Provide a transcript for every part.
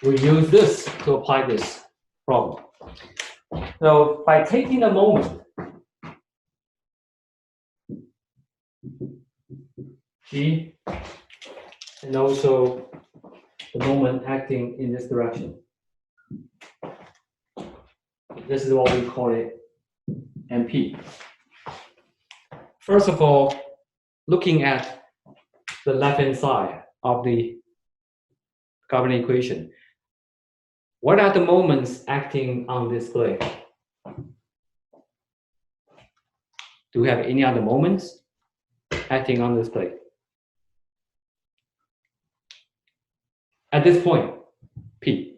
we use this to apply this problem. So by taking a moment, G, and also the moment acting in this direction. This is what we call it MP. First of all, looking at the left-hand side of the carbon equation, what are the moments acting on this plate? Do we have any other moments acting on this plate? At this point, P.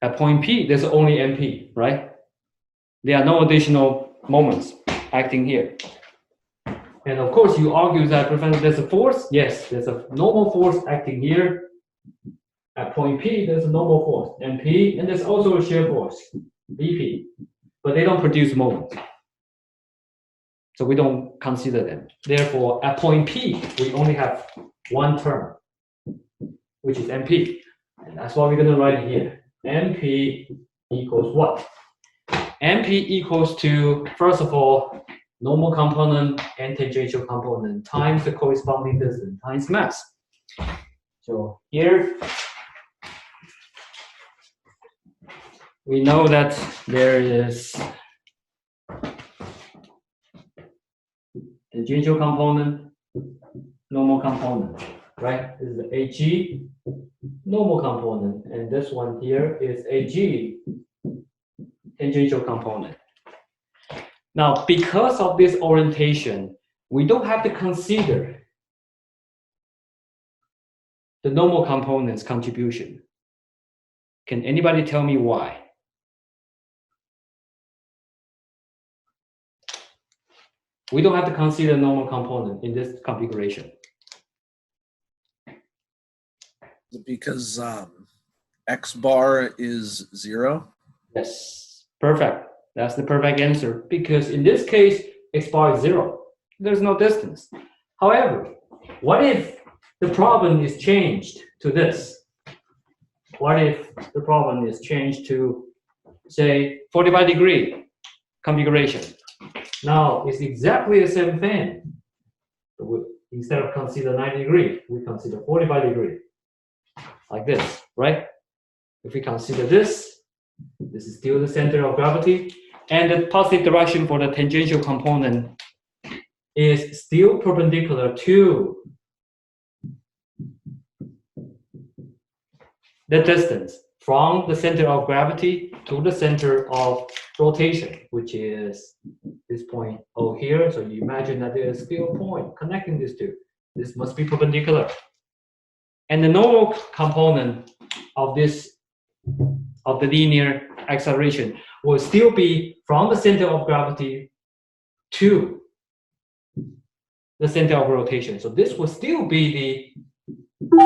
At point P, there's only MP, right? There are no additional moments acting here. And of course, you argue that, Professor, there's a force. Yes, there's a normal force acting here. At point P, there's a normal force, MP, and there's also a shear force, BP. But they don't produce moments. So we don't consider them. Therefore, at point P, we only have one term, which is MP. And that's what we're going to write here. MP equals what? MP equals to, first of all, normal component and tangential component times the corresponding distance times mass. So here, we know that there is tangential component, normal component, right? This is the AG, normal component, and this one here is AG, tangential component. Now, because of this orientation, we don't have to consider the normal component's contribution. Can anybody tell me why? We don't have to consider normal component in this configuration. Because X bar is 0? Yes, perfect. That's the perfect answer. Because in this case, X bar is 0. There's no distance. However, what if the problem is changed to this? What if the problem is changed to, say, 45-degree configuration? Now, it's exactly the same thing. Instead of consider 90 degree, we consider 45 degree. Like this, right? If we consider this, this is still the center of gravity, and the positive direction for the tangential component is still perpendicular to the distance from the center of gravity to the center of rotation, which is this point O here. So you imagine that there is still a point connecting these two. This must be perpendicular. And the normal component of this, of the linear acceleration, will still be from the center of gravity to the center of rotation. So this will still be the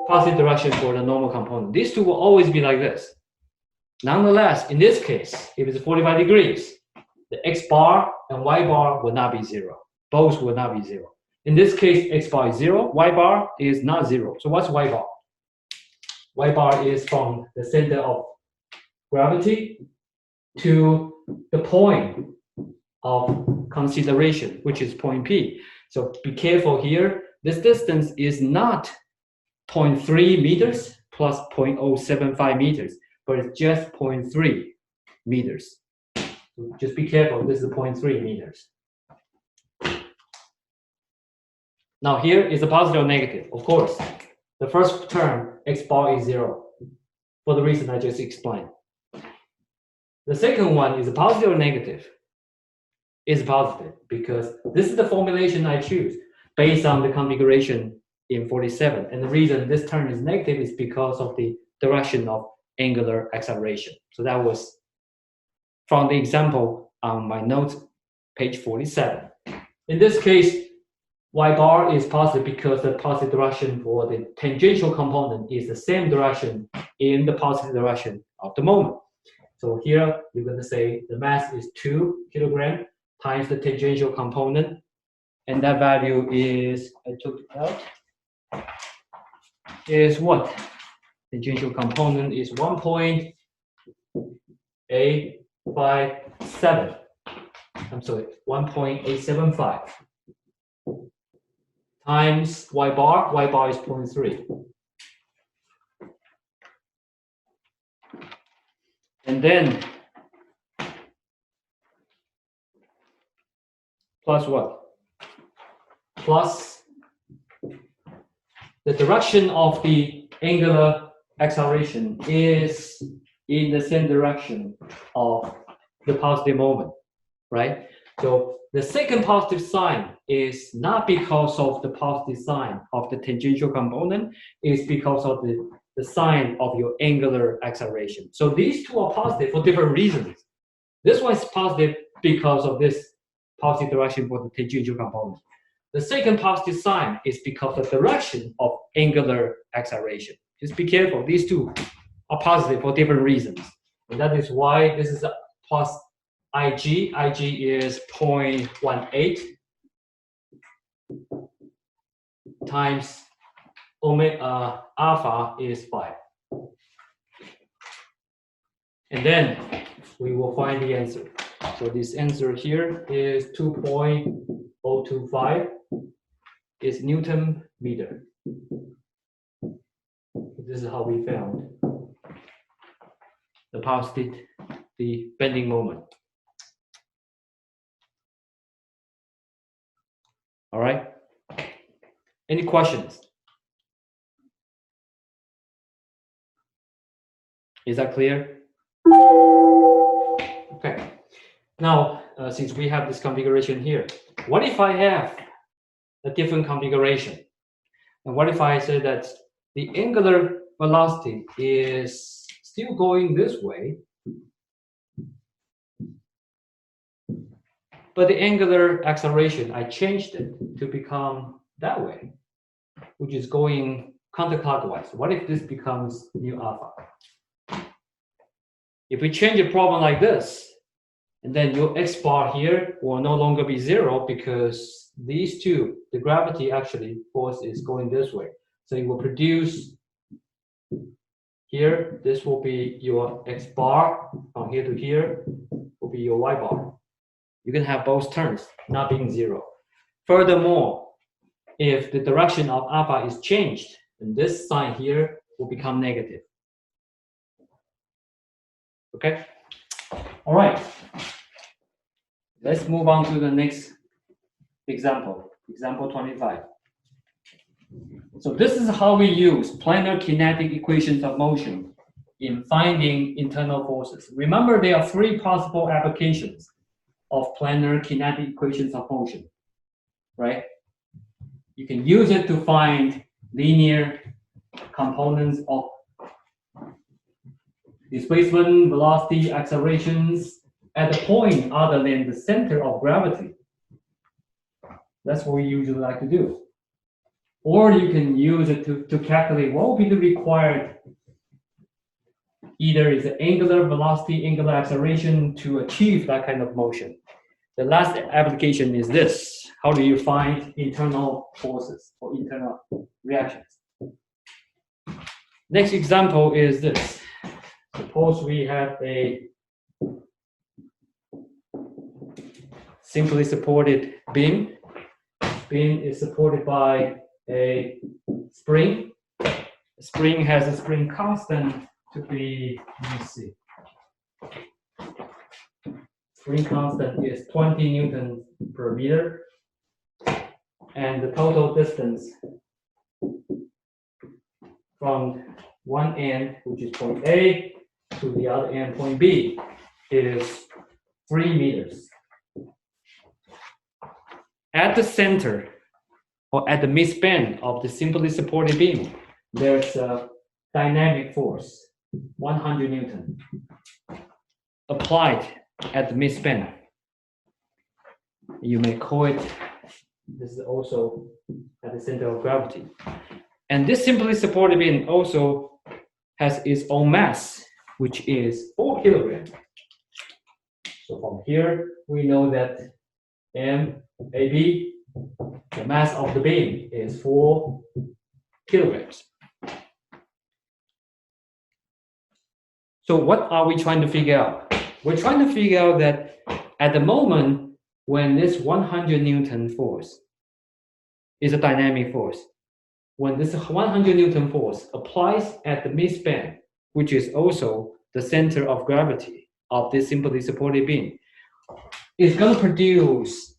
positive direction for the normal component. These two will always be like this. Nonetheless, in this case, if it's 45 degrees, the X bar and Y bar will not be 0. Both will not be 0. In this case, X bar is 0, Y bar is not 0. So what's Y bar? Y bar is from the center of gravity to the point of consideration, which is point P. So be careful here. This distance is not 0.3 meters plus 0.075 meters, but it's just 0.3 meters. So just be careful, this is 0.3 meters. Now here is a positive or negative. Of course, the first term, X bar is 0, for the reason I just explained. The second one is a positive or negative. It's positive because this is the formulation I choose based on the configuration in 47. And the reason this term is negative is because of the direction of angular acceleration. So that was from the example on my notes, page 47. In this case, Y bar is positive because the positive direction for the tangential component is the same direction in the positive direction of the moment. So here, you're going to say the mass is 2 kilograms times the tangential component. And that value is, I took it out, is what? Tangential component is 1.857. I'm sorry, 1.875 times y bar. Y bar is 0.3. And then plus what? Plus the direction of the angular acceleration is in the same direction of the positive moment, right? So the second positive sign is not because of the positive sign of the tangential component, it's because of the sign of your angular acceleration. So these two are positive for different reasons. This one is positive because of this positive direction for the tangential component. The second positive sign is because of the direction of angular acceleration. Just be careful, these two are positive for different reasons. And that is why this is a plus IG. IG is 0.18 times omega alpha is 5. And then we will find the answer. So this answer here is 2.025 is Newton meter. This is how we found the bending moment. All right. Any questions? Is that clear? Okay. Now, since we have this configuration here, what if I have a different configuration? And what if I say that the angular velocity is still going this way, but the angular acceleration, I changed it to become that way, which is going counterclockwise. What if this becomes nu alpha? If we change a problem like this, and then your x bar here will no longer be 0 because these two, the gravity actually force is going this way. So it will produce here, this will be your x bar from here to here, will be your y bar. You can have both terms not being 0. Furthermore, if the direction of alpha is changed, then this sign here will become negative. Okay? All right. Let's move on to the next example, example 25. So this is how we use planar kinetic equations of motion in finding internal forces. Remember, there are 3 possible applications of planar kinetic equations of motion, right? You can use it to find linear components of displacement, velocity, accelerations at a point other than the center of gravity. That's what we usually like to do. Or you can use it to calculate what will be the required, either is the angular velocity, angular acceleration to achieve that kind of motion. The last application is this. How do you find internal forces or internal reactions? Next example is this. Suppose we have a simply supported beam. Beam is supported by a spring. The spring has a spring constant to be, let me see. Spring constant is 20 newtons per meter. And the total distance from one end, which is point A, to the other end, point B, is 3 meters. At the center, or at the midspan of the simply supported beam, there's a dynamic force, 100 Newton, applied at the midspan. You may call it, this is also at the center of gravity. And this simply supported beam also has its own mass, which is 4 kilograms. So from here, we know that MAB, the mass of the beam, is 4 kilograms. So what are we trying to figure out? We're trying to figure out that at the moment when this 100 Newton force is a dynamic force, when this 100 Newton force applies at the midspan, which is also the center of gravity of this simply supported beam, it's going to produce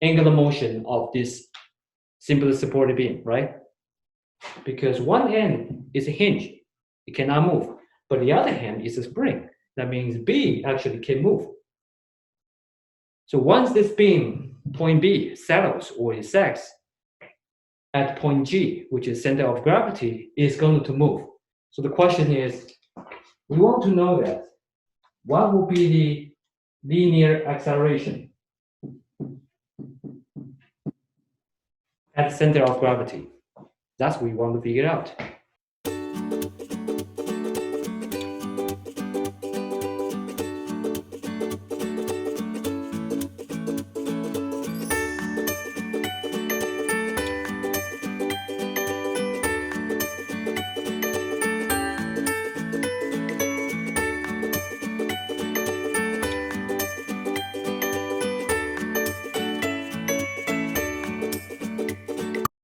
angular motion of this simply supported beam, right? Because one end is a hinge, it cannot move, but the other hand is a spring. That means B actually can move. So once this beam, point B, settles or is sets at point G, which is center of gravity, is going to move. So the question is, we want to know that what will be the linear acceleration at the center of gravity? That's what we want to figure out.